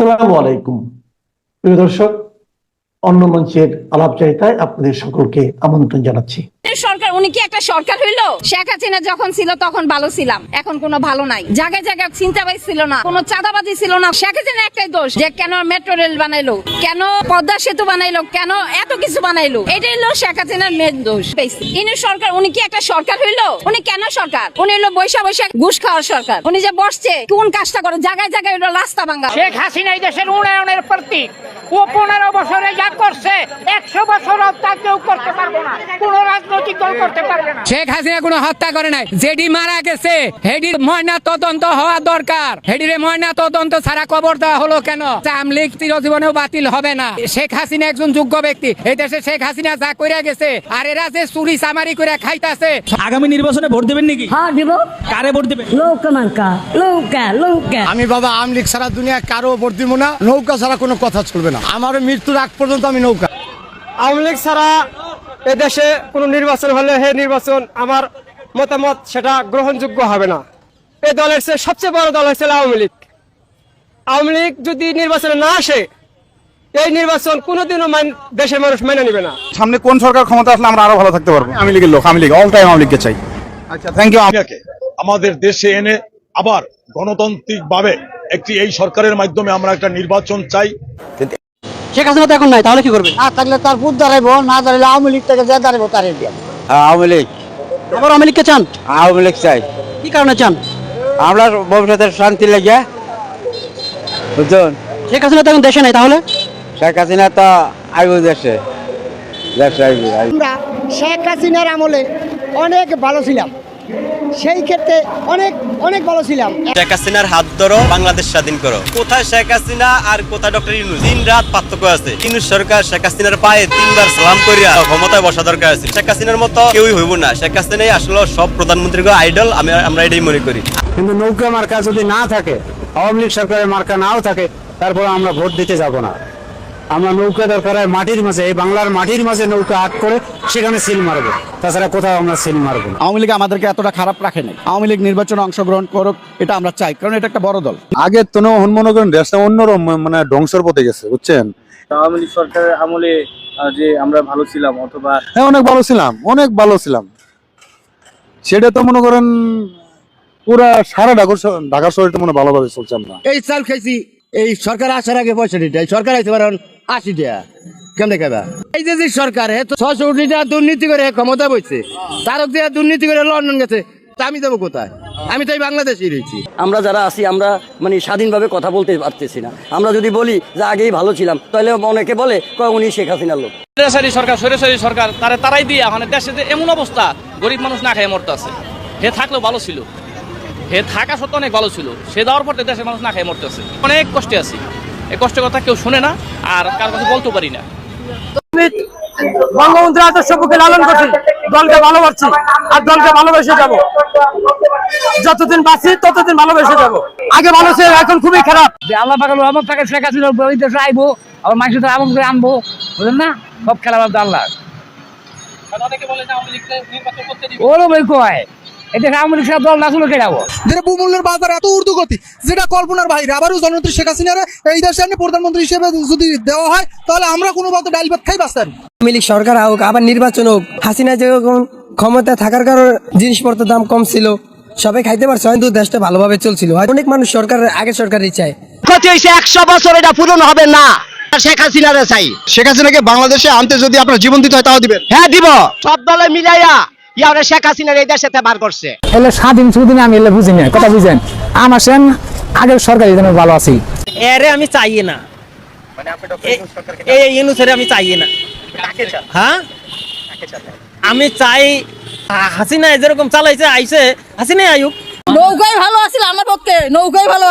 আসসালামু আলাইকুম প্রিয় দর্শক, অন্য মঞ্চের আলাপচারিতায় আপনাদের সকলকে আমন্ত্রণ জানাচ্ছি। সরকার উনি কি একটা সরকার হইলো? শেখ হাসিনা যখন ছিল তখন ভালো ছিলাম, এখন কোনো ভালো নাই। জায়গায় জায়গায় চিন্তাবাজ ছিল না, কোনো চাঁদাবাজি ছিল না। শেখ হাসিনা একটাই দোষ, যে কেন মেট্রো রেল বানাইলো, কেন পদ্মা সেতু বানাইলো, কেন এত কিছু বানাইলো, এটাই হলো শেখ হাসিনার মেন দোষ। ইনি সরকার, উনি কি একটা সরকার হইলো? উনি কেন সরকার? উনি হলো বৈশা বৈশা ঘুষ খাওয়ার সরকার। উনি যে বসছে কোন কাজটা করে, জায়গায় জায়গায় হলো রাস্তা ভাঙা। শেখ হাসিনা এই দেশের উন্নয়নের প্রতীক। ও 15 বছরে যা করছে 100 বছর তা কেউ করতে পারবে না, কোন রাজনৈতিক দল করতে পারবে না। শেখ হাসিনা কোনো হত্যা করে নাই। যেডি মারা গেছে হেডির ময়না তদন্ত হওয়া দরকার। হেডিরে ময়না তদন্ত ছাড়া কবর দেওয়া হলো কেন? আওয়ামী লীগ চিরজীবনেও বাতিল হবে না। শেখ হাসিনা একজন যোগ্য ব্যক্তি। এই দেশে শেখ হাসিনা যা কইরা গেছে, আর এরা যে চুরি চামারি করে খাইতাছে। আগামী নির্বাচনে ভোট দেবেন নাকি? হ্যাঁ দিব। কারে ভোট দেবেন? নৌকা। আমি বাবা আওয়ামী লীগ ছাড়া দুনিয়া কারো ভোট দিব না। নৌকা ছাড়া কোনো কথা চলবে না। আমার মৃত্যুর আগ পর্যন্ত আমি নৌকা। আওয়ামী লীগ ছাড়া এদেশে কোনো নির্বাচন হলে হে নির্বাচন আমার মতামত সেটা গ্রহণযোগ্য হবে না। এই দলের সবচেয়ে বড় দল হচ্ছে আওয়ামী লীগ। আওয়ামী লীগ যদি নির্বাচনে না আসে, এই নির্বাচন কোনোদিনও দেশের মানুষ মেনে নেবে না। সামনে কোন সরকার ক্ষমতা আসলে আমরা আরো ভালো থাকতে পারবো। আওয়ামী লীগের লোক, আওয়ামী লীগ অল টাইম আওয়ামী লীগকে চাই। আচ্ছা, থ্যাংক ইউ। আমাদের দেশে এনে আবার গণতান্ত্রিক ভাবে একটি এই সরকারের মাধ্যমে আমরা একটা নির্বাচন চাই। শেখ হাসিনা তো এখন নাই, তাহলে কি করবে? না থাকলে তার পুত দাঁড়াইবো, না দাঁড়াইলে আওয়ামী লীগ থেকে যে দাঁড়াইবো তারে দিয়ে। আওয়ামী লীগ, আবার আওয়ামী লীগকে চান? আওয়ামী লীগ চাই। কি কারণে চান? আমরা ভবিষ্যতের শান্তি লেগে, বুঝছেন? শেখ হাসিনা তো এখন দেশে নাই, তাহলে? শেখ হাসিনা তো আইব দেশে, আমরা শেখ হাসিনার আমলে অনেক ভালো ছিলাম, সেই ক্ষেত্রে অনেক অনেক ভালো ছিলাম। শেখ হাসিনার হাত ধরো, বাংলাদেশ স্বাধীন করো। কোথায় শেখ হাসিনা আর কোথায় ডক্টর ইউনূস? দিন রাত পার্থক্য আছে। ইউনূস সরকার শেখ হাসিনার পায়ে 3 বার সালাম করিয়া ক্ষমতায় বসা দরকার আছে। শেখ হাসিনার মতো কেউই হইব না। শেখ হাসিনাই আসলে সব প্রধানমন্ত্রীর আইডল, আমরা এটাই মনে করি। কিন্তু নৌকা মার্কা যদি না থাকে, আওয়ামী লীগ সরকারের মার্কা নাও থাকে, তারপর আমরা ভোট দিতে যাব না। আমরা নৌকা দরকার হয় মাটির মাঝে, এই বাংলার মাটির মাঝে নৌকা আট করে সেখানে সিল মারবো, তাছাড়া কোথাও আমরা সিল মারবো না। আওয়ামী লীগ আমাদেরকে এতটা খারাপ রাখে নাই। আওয়ামী লীগ নির্বাচনে অংশগ্রহণ করুক, এটা আমরা চাই, কারণ এটা একটা বড় দল। আগে তো মনে করেন দেশটা অন্যরকম মানে ধ্বংসের পথে গেছে, বুঝছেন? আওয়ামী লীগ সরকারের আমলে যে আমরা ভালো ছিলাম, অথবা হ্যাঁ অনেক ভালো ছিলাম, অনেক ভালো ছিলাম। সেটা তো মনে করেন পুরা সারা ঢাকা শহরে তো মনে ভালোভাবে চলছে। আমরা এই চাল খাইছি, এই সরকার আসার আগে 65 টাকা, সরকার আইতে পারেন 80 টাকা। কেন দেখাবা? এই যে সরকার 600 টাকা দুর্নীতি করে ক্ষমতা বইছে, তারক দিয়ে দুর্নীতি করে লন্ডন গেছে, তা আমি যাবো কোথায়? আমি তাই বাংলাদেশেই রয়েছি। আমরা যারা আছি, আমরা মানে স্বাধীনভাবে কথা বলতে পারতেছি না। আমরা যদি বলি যে আগেই ভালো ছিলাম, তাহলে অনেকে বলে উনি শেখ হাসিনার লোক। সরকার সরকার তারাই দিয়ে মানে দেশে যে এমন অবস্থা, গরিব মানুষ না খেয়ে মরতে আছে। হে থাকলেও ভালো ছিল, হে থাকা সত্ত্বেও অনেক ভালো ছিল। সে যাওয়ার পর দেশের মানুষ না খেয়ে মরতে আছে। অনেক কষ্টে আছি, এই কষ্টের কথা কেউ শুনে না, আর কার কাছে বলতে পারি না। বঙ্গবন্ধুর আদর্শ বুকে লালন করছি, দলকে ভালোবাসছি, আর দলকে ভালোবেসে যাব। যতদিন বাঁচি ততদিন ভালোবেসে যাব। আগে ভালো ছিল, এখন খুবই খারাপ। আল্লাহ পাকালো আমার টাকা শেখ হাসিনা ওই দেশে আইবো, আবার মানুষের তো আমন করে আনবো, বুঝলেন না? সব খেলা বাদ আল্লাহ। ওরও বই কয় এটা আওয়ামী লীগ দল না শুনে কেড়াবো। যেটা বহুমূল্যের বাজার এত ঊর্ধ্বগতি, যেটা কল্পনার বাইরে। আবারও জননেত্রী শেখ হাসিনার এই দেশে প্রধানমন্ত্রী হিসেবে যদি দেওয়া হয়, তাহলে আমরা কোনো মতো ডাল ভাত খাই বাঁচতাম। আওয়ামী লীগ সরকার হোক, আবার নির্বাচন হোক, হাসিনা যখন ক্ষমতা থাকার কারণে জিনিসপত্রের দাম কম ছিল, সবাই খাইতে পারছে, হয়তো দেশটা ভালোভাবে চলছিল। অনেক মানুষ সরকারের আগে সরকারই চায়। ক্ষতি হয়েছে 100 বছর, এটা পূরণ হবে না। শেখ হাসিনারে চাই। শেখ হাসিনাকে বাংলাদেশে আনতে যদি আপনার জীবন দিতে হয়, তাও দিবেন? হ্যাঁ দিব। সব দলে মিলাইয়া ইয়ারে শেখ হাসিনার এই দেশে বার করছে। এলে স্বাধীন সুদিন আমি এলে বুঝি না, কথা বুঝেন? আমার সেন আগের সরকারি জন্য ভালো আছি। এরে আমি চাই না, এই ইউনূসের আমি চাই না। হ্যাঁ, আমি চাই হাসিনা যেরকম চালাইছে, আইছে হাসিনাই আয়ুক। নৌকাই ভালো আছিল আমার পক্ষে, নৌকাই ভালো।